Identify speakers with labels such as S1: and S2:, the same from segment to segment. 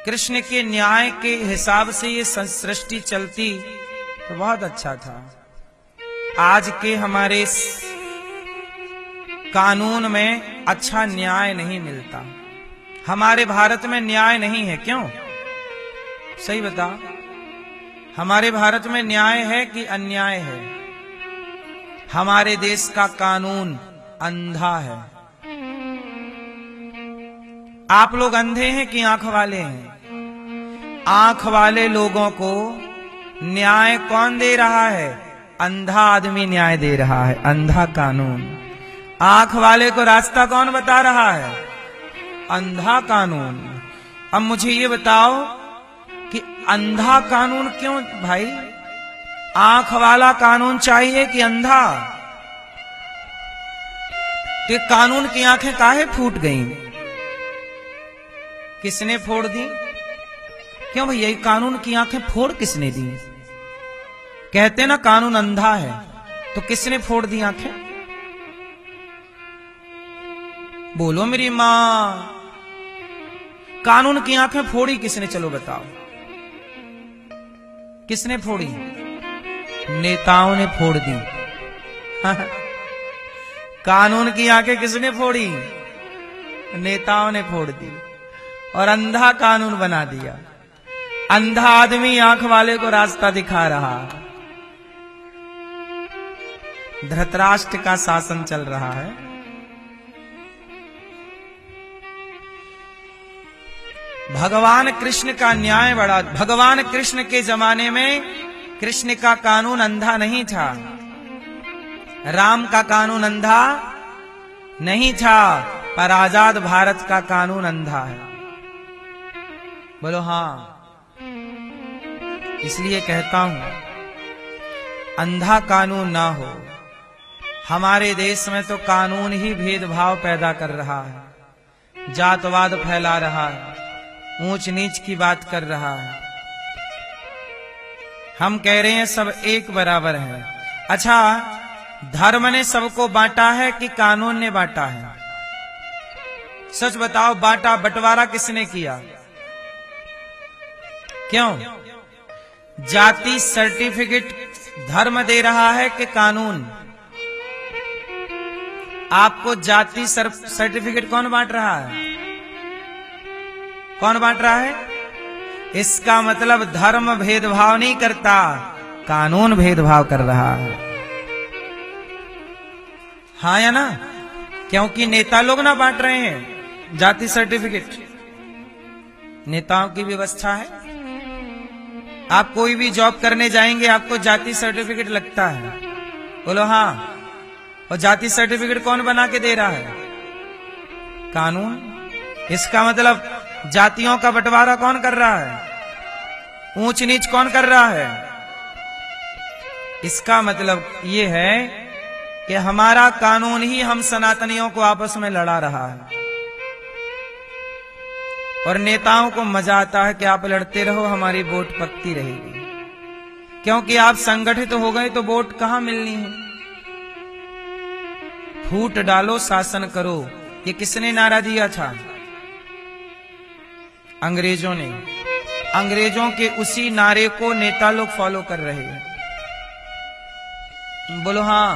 S1: कृष्ण के न्याय के हिसाब से ये सृष्टि चलती तो बहुत अच्छा था। आज के हमारे कानून में अच्छा न्याय नहीं मिलता। हमारे भारत में न्याय नहीं है, क्यों? सही बताओ, हमारे भारत में न्याय है कि अन्याय है? हमारे देश का कानून अंधा है। आप लोग अंधे हैं कि आंख वाले हैं? आंख वाले लोगों को न्याय कौन दे रहा है? अंधा आदमी न्याय दे रहा है, अंधा कानून। आंख वाले को रास्ता कौन बता रहा है? अंधा कानून। अब मुझे ये बताओ कि अंधा कानून क्यों भाई? आंख वाला कानून चाहिए कि अंधा? तो कानून की आंखें काहे फूट गईं? किसने फोड़ दी? क्यों भैया, ये कानून की आंखें फोड़ किसने दी? कहते ना कानून अंधा है, तो किसने फोड़ दी आंखें? बोलो मेरी मां, कानून की आंखें फोड़ी किसने? चलो बताओ, किसने फोड़ी? नेताओं ने फोड़ दी। कानून की आंखें किसने फोड़ी? नेताओं ने फोड़ दी और अंधा कानून बना दिया। अंधा आदमी आंख वाले को रास्ता दिखा रहा। धृतराष्ट्र का शासन चल रहा है। भगवान कृष्ण का न्याय बड़ा। भगवान कृष्ण के जमाने में कृष्ण का कानून अंधा नहीं था। राम का कानून अंधा नहीं था, पर आजाद भारत का कानून अंधा है। बोलो हाँ। इसलिए कहता हूं, अंधा कानून ना हो। हमारे देश में तो कानून ही भेदभाव पैदा कर रहा है, जातवाद फैला रहा है, ऊंच नीच की बात कर रहा है। हम कह रहे हैं सब एक बराबर है। अच्छा, धर्म ने सबको बांटा है कि कानून ने बांटा है? सच बताओ, बांटा बंटवारा किसने किया? क्यों? जाति सर्टिफिकेट धर्म दे रहा है कि कानून? आपको जाति सर्टिफिकेट कौन बांट रहा है? कौन बांट रहा है? इसका मतलब धर्म भेदभाव नहीं करता, कानून भेदभाव कर रहा है। हाँ या ना? क्योंकि नेता लोग ना बांट रहे हैं जाति सर्टिफिकेट। नेताओं की व्यवस्था है। आप कोई भी जॉब करने जाएंगे, आपको जाति सर्टिफिकेट लगता है। बोलो हाँ। और जाति सर्टिफिकेट कौन बना के दे रहा है? कानून। इसका मतलब जातियों का बंटवारा कौन कर रहा है? ऊंच नीच कौन कर रहा है? इसका मतलब ये है कि हमारा कानून ही हम सनातनियों को आपस में लड़ा रहा है। और नेताओं को मजा आता है कि आप लड़ते रहो, हमारी वोट पकती रहेगी। क्योंकि आप संगठित हो गए तो वोट कहां मिलनी है? फूट डालो, शासन करो, ये किसने नारा दिया था? अंग्रेजों ने। अंग्रेजों के उसी नारे को नेता लोग फॉलो कर रहे हैं। बोलो हाँ।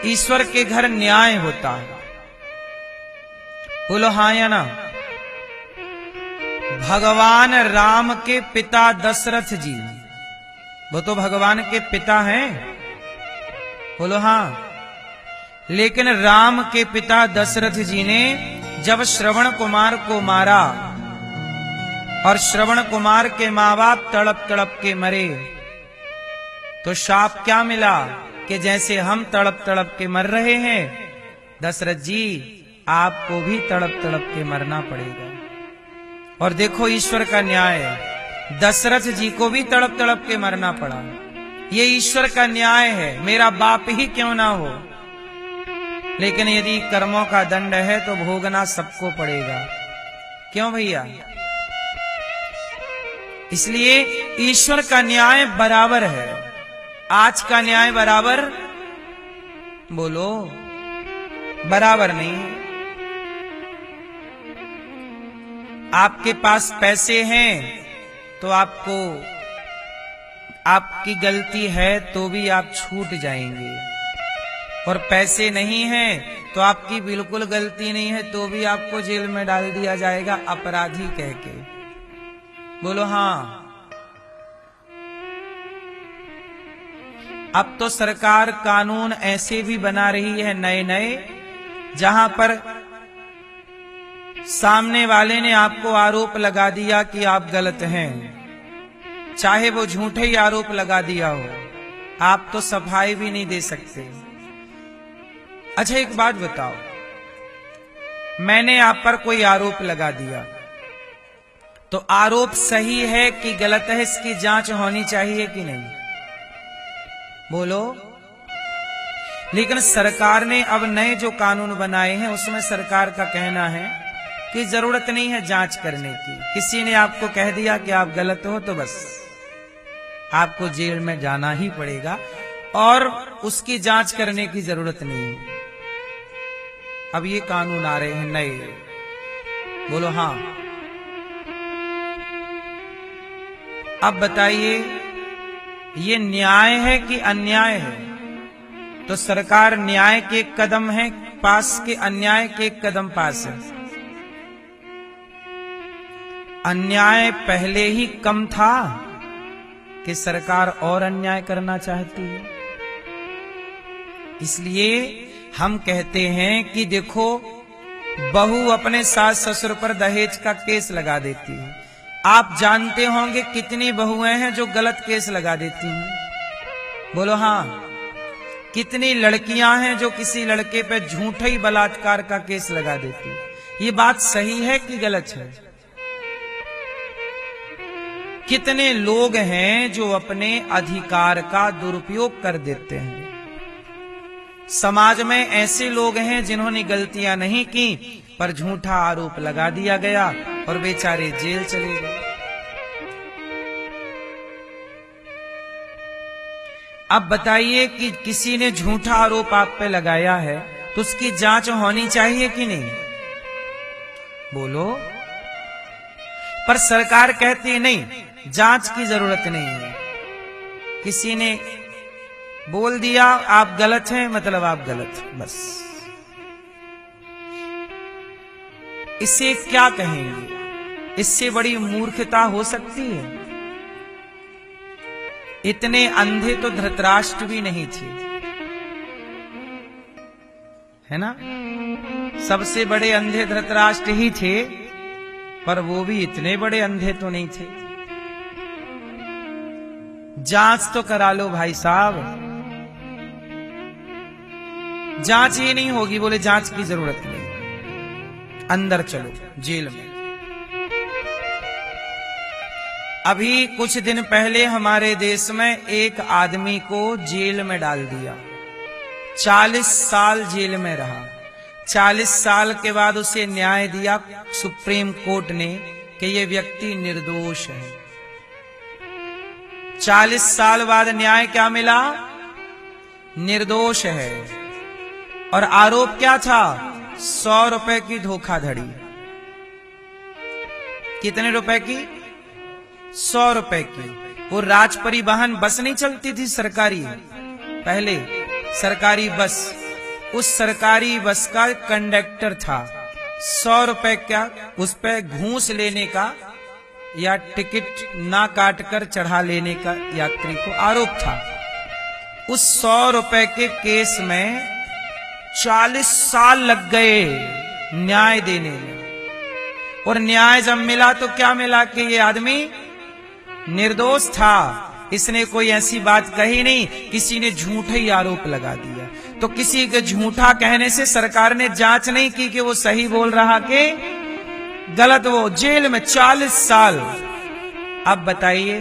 S1: ईश्वर के घर न्याय होता है। बोलो हाँ या ना? भगवान राम के पिता दशरथ जी, वो तो भगवान के पिता हैं। बोलो हाँ। लेकिन राम के पिता दशरथ जी ने जब श्रवण कुमार को मारा और श्रवण कुमार के माँ बाप तड़प तड़प के मरे, तो शाप क्या मिला कि जैसे हम तड़प तड़प के मर रहे हैं, दशरथ जी आपको भी तड़प तड़प के मरना पड़ेगा। और देखो ईश्वर का न्याय, दशरथ जी को भी तड़प तड़प के मरना पड़ा। ये ईश्वर का न्याय है, मेरा बाप ही क्यों ना हो। लेकिन यदि कर्मों का दंड है तो भोगना सबको पड़ेगा। क्यों भैया? इसलिए ईश्वर का न्याय बराबर है। आज का न्याय बराबर, बोलो, बराबर नहीं है। आपके पास पैसे हैं तो आपको आपकी गलती है तो भी आप छूट जाएंगे, और पैसे नहीं हैं तो आपकी बिल्कुल गलती नहीं है तो भी आपको जेल में डाल दिया जाएगा अपराधी कह के। बोलो हाँ। अब तो सरकार कानून ऐसे भी बना रही है नए नए, जहां पर सामने वाले ने आपको आरोप लगा दिया कि आप गलत हैं, चाहे वो झूठे ही आरोप लगा दिया हो, आप तो सफाई भी नहीं दे सकते। अच्छा एक बात बताओ, मैंने आप पर कोई आरोप लगा दिया तो आरोप सही है कि गलत है, इसकी जांच होनी चाहिए कि नहीं? बोलो। लेकिन सरकार ने अब नए जो कानून बनाए हैं उसमें सरकार का कहना है कि जरूरत नहीं है जांच करने की। किसी ने आपको कह दिया कि आप गलत हो तो बस आपको जेल में जाना ही पड़ेगा और उसकी जांच करने की जरूरत नहीं है। अब ये कानून आ रहे हैं नए। बोलो हाँ। अब बताइए ये न्याय है कि अन्याय है? तो सरकार न्याय के एक कदम है पास के अन्याय के एक कदम पास है। अन्याय पहले ही कम था कि सरकार और अन्याय करना चाहती है। इसलिए हम कहते हैं कि देखो, बहू अपने सास ससुर पर दहेज का केस लगा देती है। आप जानते होंगे कितनी बहुएं हैं जो गलत केस लगा देती हैं? बोलो हाँ। कितनी लड़कियां हैं जो किसी लड़के पे झूठे ही बलात्कार का केस लगा देती हैं? ये बात सही है कि गलत है? कितने लोग हैं जो अपने अधिकार का दुरुपयोग कर देते हैं? समाज में ऐसे लोग हैं जिन्होंने गलतियां नहीं की पर झूठा आरोप लगा दिया गया और बेचारे जेल चले गए। अब बताइए कि किसी ने झूठा आरोप आप पे लगाया है तो उसकी जांच होनी चाहिए कि नहीं? बोलो। पर सरकार कहती है नहीं, जांच की जरूरत नहीं है। किसी ने बोल दिया आप गलत हैं मतलब आप गलत हैं, बस। इससे क्या कहेंगे? इससे बड़ी मूर्खता हो सकती है? इतने अंधे तो धृतराष्ट्र भी नहीं थे, है ना? सबसे बड़े अंधे धृतराष्ट्र ही थे, पर वो भी इतने बड़े अंधे तो नहीं थे। जांच तो करा लो भाई साहब। जांच ही नहीं होगी, बोले जांच की जरूरत नहीं, अंदर चलो जेल में। अभी कुछ दिन पहले हमारे देश में एक आदमी को जेल में डाल दिया, 40 साल जेल में रहा। 40 साल के बाद उसे न्याय दिया सुप्रीम कोर्ट ने कि यह व्यक्ति निर्दोष है। 40 साल बाद न्याय क्या मिला? निर्दोष है। और आरोप क्या था? 100 रुपए की धोखाधड़ी। कितने रुपए की? 100 रुपए की। वो राज परिवहन बस नहीं चलती थी सरकारी, पहले सरकारी बस, उस सरकारी बस का कंडक्टर था। 100 रुपए क्या उस पे घूस लेने का या टिकट ना काटकर चढ़ा लेने का यात्री को आरोप था। उस 100 रुपए के केस में 40 साल लग गए न्याय देने में। और न्याय जब मिला तो क्या मिला कि ये आदमी निर्दोष था। इसने कोई ऐसी बात कही नहीं, किसी ने झूठा ही आरोप लगा दिया। तो किसी के झूठा कहने से सरकार ने जांच नहीं की कि वो सही बोल रहा कि गलत। वो जेल में 40 साल। अब बताइए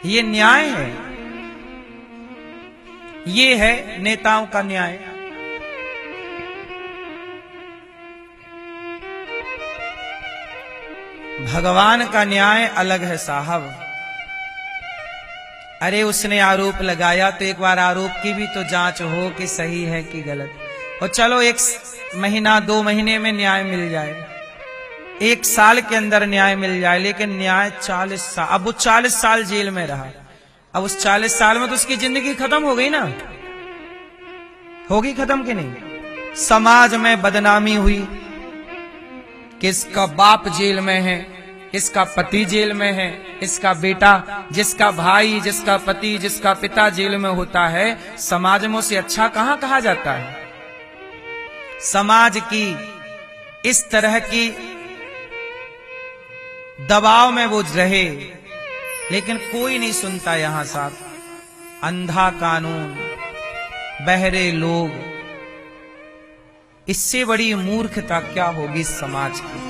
S1: ये न्याय है? ये है नेताओं का न्याय? भगवान का न्याय अलग है साहब। अरे उसने आरोप लगाया तो एक बार आरोप की भी तो जांच हो कि सही है कि गलत। और चलो 1 महीना 2 महीने में न्याय मिल जाए, 1 साल के अंदर न्याय मिल जाए, लेकिन न्याय 40 साल। अब वो 40 साल जेल में रहा, अब उस 40 साल में तो उसकी जिंदगी खत्म हो गई ना, होगी खत्म कि नहीं? समाज में बदनामी हुई कि इसका बाप जेल में है, इसका पति जेल में है, इसका बेटा, जिसका भाई, जिसका पति, जिसका पिता जेल में होता है, समाज में उसे अच्छा कहां कहा जाता है? समाज की इस तरह की दबाव में वो रहे, लेकिन कोई नहीं सुनता यहां साहब। अंधा कानून, बहरे लोग, इससे बड़ी मूर्खता क्या होगी समाज की?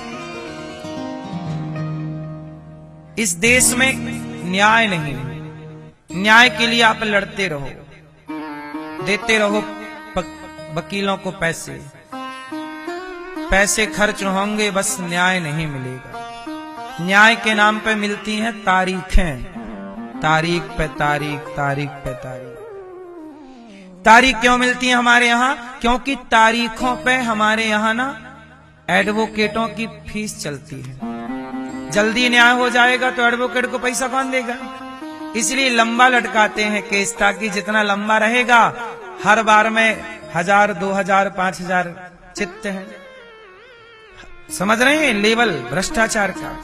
S1: इस देश में न्याय नहीं, न्याय के लिए आप लड़ते रहो, देते रहो वकीलों को पैसे, पैसे खर्च होंगे, बस न्याय नहीं मिलेगा। न्याय के नाम पे मिलती हैं तारीखें, तारीख पे तारीख, तारीख पे तारीख। तारीख क्यों मिलती है हमारे यहां? क्योंकि तारीखों पे हमारे यहां ना एडवोकेटों की फीस चलती है। जल्दी न्याय हो जाएगा तो एडवोकेट को पैसा कौन देगा? इसलिए लंबा लटकाते हैं केस, ताकि जितना लंबा रहेगा हर बार में 1000, 2000, 5000 चित्त हैं। समझ रहे हैं लेवल भ्रष्टाचार का?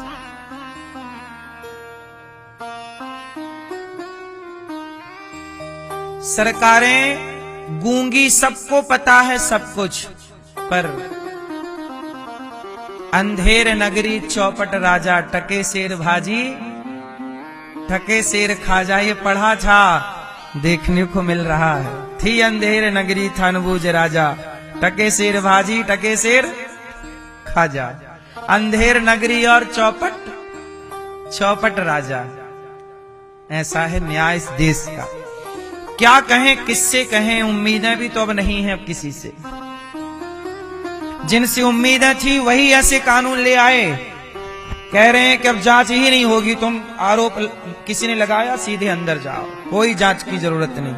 S1: सरकारें गूंगी, सबको पता है सब कुछ, पर अंधेर नगरी चौपट राजा, टके शेर भाजी ठके शेर खाजा। ये पढ़ा था, देखने को मिल रहा है। थी अंधेर नगरी थानबूज राजा, टके शेर भाजी टके शेर खाजा। अंधेर नगरी और चौपट, चौपट राजा। ऐसा है न्याय इस देश का। क्या कहें, किससे कहें? उम्मीदें भी तो अब नहीं है अब किसी से। जिनसे उम्मीदें थी वही ऐसे कानून ले आए, कह रहे हैं कि अब जांच ही नहीं होगी, तुम आरोप किसी ने लगाया सीधे अंदर जाओ, कोई जांच की जरूरत नहीं।